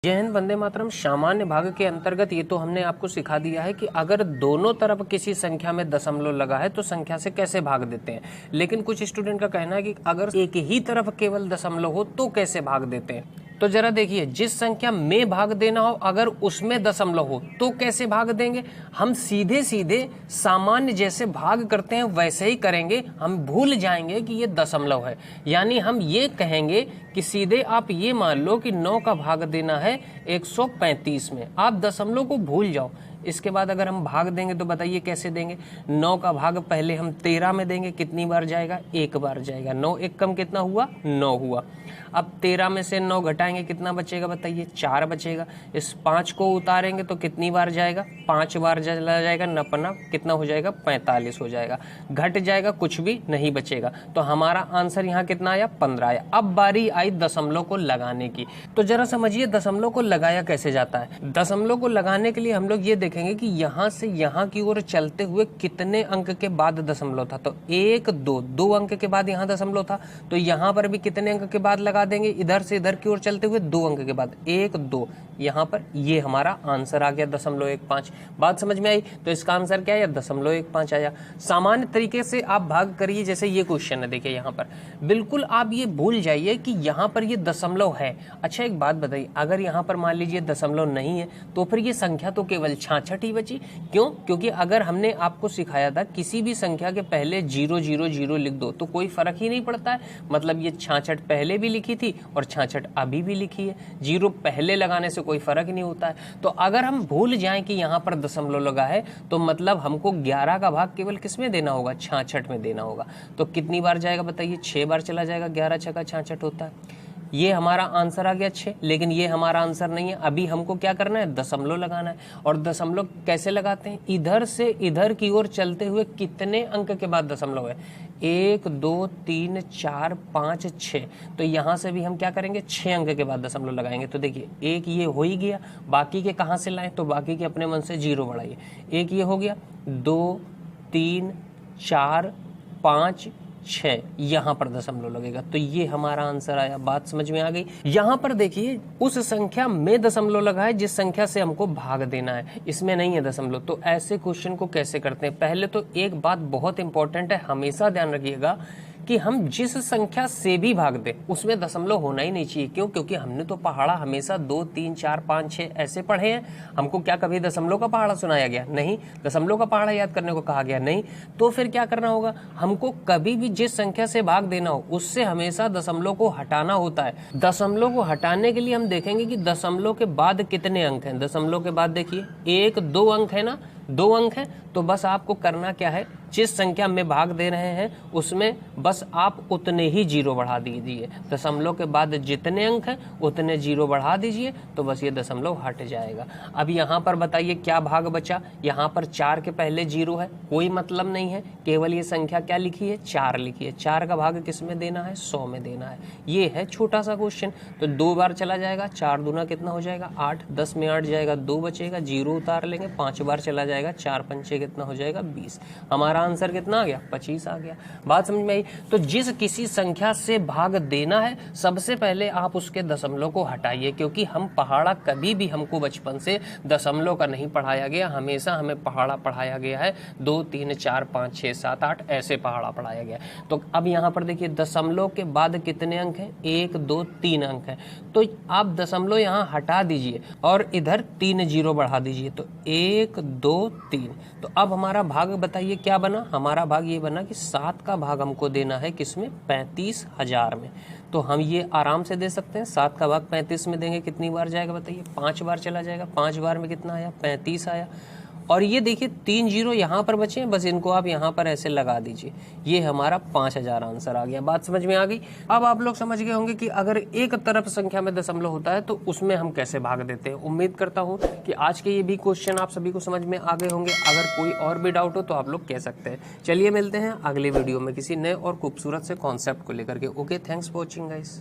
जय हिंद, वंदे मातरम। सामान्य भाग के अंतर्गत ये तो हमने आपको सिखा दिया है कि अगर दोनों तरफ किसी संख्या में दशमलव लगा है तो संख्या से कैसे भाग देते हैं। लेकिन कुछ स्टूडेंट का कहना है कि अगर एक ही तरफ केवल दशमलव हो तो कैसे भाग देते हैं। तो जरा देखिए, जिस संख्या में भाग देना हो अगर उसमें दशमलव हो तो कैसे भाग देंगे। हम सीधे सीधे सामान्य जैसे भाग करते हैं वैसे ही करेंगे। हम भूल जाएंगे कि ये दशमलव है, यानी हम ये कहेंगे कि सीधे आप ये मान लो कि 9 का भाग देना है 135 में। आप दशमलव को भूल जाओ। इसके बाद अगर हम भाग देंगे तो बताइए कैसे देंगे। 9 का भाग पहले हम 13 में देंगे, कितनी बार जाएगा, एक बार जाएगा। 9 एक कम कितना हुआ, 9 हुआ। अब 13 में से 9 घटाएंगे, कितना बचेगा बताइए, 4 बचेगा। इस 5 को उतारेंगे तो कितनी बार जाएगा, 5 बार चला जाएगा। नपना कितना हो जाएगा, 45 हो जाएगा। घट जाएगा, कुछ भी नहीं बचेगा। तो हमारा आंसर यहाँ कितना आया, 15 आया। अब बारी आई दशमलव को लगाने की। तो जरा समझिए दशमलव को लगाया कैसे जाता है। दशमलव को लगाने के लिए हम लोग ये देखेंगे कि यहाँ से यहाँ की ओर चलते हुए कितने अंक के बाद दशमलव था। तो 1 2 2 अंक के बाद यहाँ दशमलव था, तो यहाँ पर भी कितने अंक के बाद लगा देंगे, इधर से इधर की ओर चलते हुए 2 अंक के बाद, 1 2। यहाँ पर ये हमारा आंसर आ गया 0.15। बात समझ में आई। तो इसका आंसर क्या है, 0.15 आया। सामान्य तरीके से आप भाग करिए, जैसे ये क्वेश्चन है, देखिए यहाँ पर बिल्कुल आप ये भूल जाइए कि यहाँ पर ये दशमलव है। अच्छा एक बात बताइए, अगर यहाँ पर मान लीजिए दशमलव नहीं है तो फिर ये संख्या तो केवल 66 ही बची। क्यों? क्योंकि अगर हमने आपको सिखाया था किसी भी संख्या के पहले 0 0 0 लिख दो तो कोई फर्क ही नहीं पड़ता है। मतलब ये 66 पहले भी लिखी थी और 66 अभी भी लिखी है। 0 पहले लगाने से कोई फर्क नहीं होता है। तो अगर हम भूल जाएं कि यहाँ पर दशमलव लगा है तो मतलब हमको 11 का भाग केवल किस में देना होगा, 66 में देना होगा। तो कितनी बार जाएगा बताइए, 6 बार चला जाएगा। 11 छक्का 66 होता है। ये हमारा आंसर आ गया 6। लेकिन ये हमारा आंसर नहीं है। अभी हमको क्या करना है, दशमलव लगाना है। और दशमलव कैसे लगाते हैं, इधर से इधर की ओर चलते हुए कितने अंक के बाद दशमलव है, 1 2 3 4 5 6। तो यहाँ से भी हम क्या करेंगे, 6 अंक के बाद दशमलव लगाएंगे। तो देखिए एक ये हो ही गया, बाकी के कहाँ से लाएं, तो बाकी के अपने मन से 0 बढ़ाइए। एक ये हो गया, 2 3 4 5 6, यहाँ पर दशमलव लगेगा। तो ये हमारा आंसर आया। बात समझ में आ गई। यहाँ पर देखिए उस संख्या में दशमलव लगा है जिस संख्या से हमको भाग देना है, इसमें नहीं है दशमलव। तो ऐसे क्वेश्चन को कैसे करते हैं, पहले तो एक बात बहुत इंपॉर्टेंट है, हमेशा ध्यान रखिएगा कि हम जिस संख्या से भी भाग दें उसमें दशमलव होना ही नहीं चाहिए। क्यों? क्योंकि हमने तो पहाड़ा हमेशा 2 3 4 5 6 ऐसे पढ़े हैं। हमको क्या कभी दशमलव का पहाड़ा सुनाया गया? नहीं। दशमलव का पहाड़ा याद करने को कहा गया? नहीं। तो फिर क्या करना होगा, हमको कभी भी जिस संख्या से भाग देना हो उससे हमेशा दशमलव को हटाना होता है। दशमलव को हटाने के लिए हम देखेंगे कि दशमलव के बाद कितने अंक हैं। दशमलव के बाद देखिए 1 2 अंक है ना, 2 अंक है। तो बस आपको करना क्या है, जिस संख्या में भाग दे रहे हैं उसमें बस आप उतने ही 0 बढ़ा दीजिए। दशमलव के बाद जितने अंक हैं उतने 0 बढ़ा दीजिए, तो बस ये दशमलव हट जाएगा। अब यहाँ पर बताइए क्या भाग बचा। यहाँ पर 4 के पहले 0 है, कोई मतलब नहीं है, केवल ये संख्या क्या लिखी है, 4 लिखी है। 4 का भाग किस में देना है, 100 में देना है। ये है छोटा सा क्वेश्चन। तो 2 बार चला जाएगा, 4 दूना कितना हो जाएगा, 8। 10 में 8 जाएगा, 2 बचेगा, 0 उतार लेंगे। 5 बार चला जाएगा, 4 पंचे कितना हो जाएगा, 20। हमारा आंसर कितना आ गया, 25 आ गया। बात समझ में आई। तो जिस किसी संख्या से भाग देना है सबसे पहले आप उसके दशमलव को हटाइए, क्योंकि हम पहाड़ा कभी भी हमको बचपन से दशमलव का नहीं पढ़ाया गया। हमेशा हमें पहाड़ा पढ़ाया गया है 2 3 4 5 6 7 8 ऐसे पहाड़ा पढ़ाया गया। तो अब यहाँ पर देखिए दशमलव के बाद कितने अंक हैं, 1 2 3 अंक हैं। तो आप दशमलव यहाँ हटा दीजिए और इधर 3 0 बढ़ा दीजिए। तो 1 2 3। तो अब हमारा भाग बताइए क्या बना, हमारा भाग ये बना कि 7 का भाग हमको देना है किसमें, 35,000 में। तो हम ये आराम से दे सकते हैं। 7 का भाग 35 में देंगे, कितनी बार जाएगा बताइए, 5 बार चला जाएगा। 5 बार में कितना आया, 35 आया। और ये देखिए 3 0 यहाँ पर बचे हैं, बस इनको आप यहाँ पर ऐसे लगा दीजिए। ये हमारा 5000 आंसर आ गया। बात समझ में आ गई। अब आप लोग समझ गए होंगे कि अगर एक तरफ संख्या में दशमलव होता है तो उसमें हम कैसे भाग देते हैं। उम्मीद करता हूँ कि आज के ये भी क्वेश्चन आप सभी को समझ में आ गए होंगे। अगर कोई और भी डाउट हो तो आप लोग कह सकते हैं। चलिए मिलते हैं अगले वीडियो में किसी नए और खूबसूरत से कॉन्सेप्ट को लेकर के। Okay, thanks for watching guys.